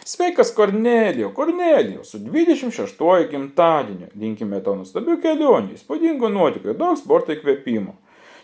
Sveikas Kornelijau, Kornelijau, su 26 gimtadieniu. Linkime tau nuostabių kelionių, įspūdingų nuotykių ir daug sporto įkvėpimo.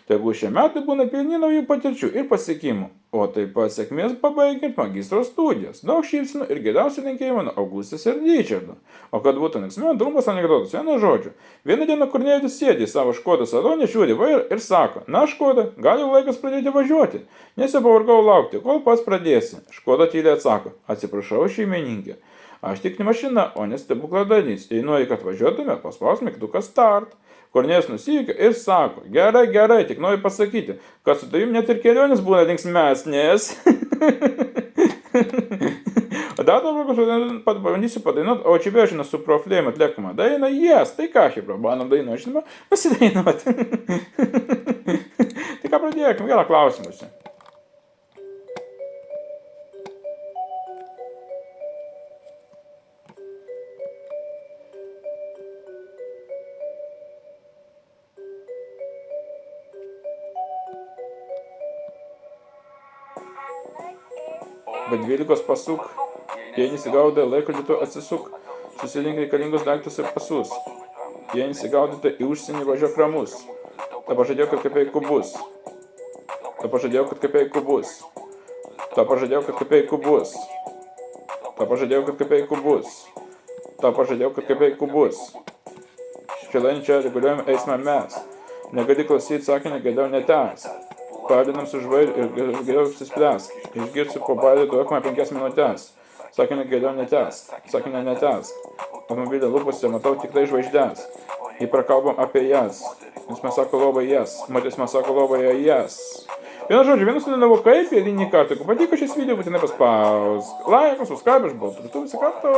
Tegu šie metai būna pilni naujų patirčių ir pasiekimų, o taip pat sėkmės pabaigiant magistro studijas. Daug šypsenų ir geriausių linkėjimų nuo Augustės ir Ričardo. O kad būtų linksmiau, trumpas anekdotas, vienu žodžiu. Vieną dieną Kornelijus sėdi į savo Škodą salonę, žiūri vairą ir sako: na Škoda, gal jau laikas pradėti važiuoti, nes jau pavargau laukti, kol pats pradėsi. Škoda tyliai atsako: atsiprašau šeimininkė, aš tik ne mašina, o ne stebukladarys. Jei nori, kad važiuotume, paspausk mygtuką start. Kornėjus nusijuokė ir sako: gerai, tik noriu pasakyti, kad su tavim net ir kelionės būna linksmesnės. O dar dabar pabandysiu padainuoti Očivežiną su Proflame atliekamą dainą Yes. Tai ką, Hebra, bandom dainuoti, žinoma, pasidainuoti. Tai ką pradėkime, gerą klausimus. Be 12 pasuk, jei nesigaudai laikrodžiu, tu atsisuk, susirink reikalingus daiktus ir pasus. Jei nesigaudai į užsienį, važiuok ramus. Ta pažadėjau, kad kapeikų bus. Ta pažadėjau, kad kapeikų bus. Ta pažadėjau, kad kapeikų bus. Ta pažadėjau, kad kapeikų bus. Ta pažadėjau, kad kapeikų bus. Šiandien čia reguliuojame eismą mes. Negali klausyti sakinį, geriau netęs. Pradedam su žvairiu ir geriau apsispręsk. Išgirsiu po bairių, duok man 5 minutės. Sakinį geriau netęsk. Sakinį netęsk. Automobilio lūpose matau tikrai žvaigždės. Jei prakalbam apie jas. Jis man sako lovoje jas. Moteris man sako lovoje jas. Vienu žodžiu, vienas studentavo kaip eilinį kartą. Jeigu patiko šis video, būtinai paspausk laiką, subscribe, aš buvau. Visi kartu.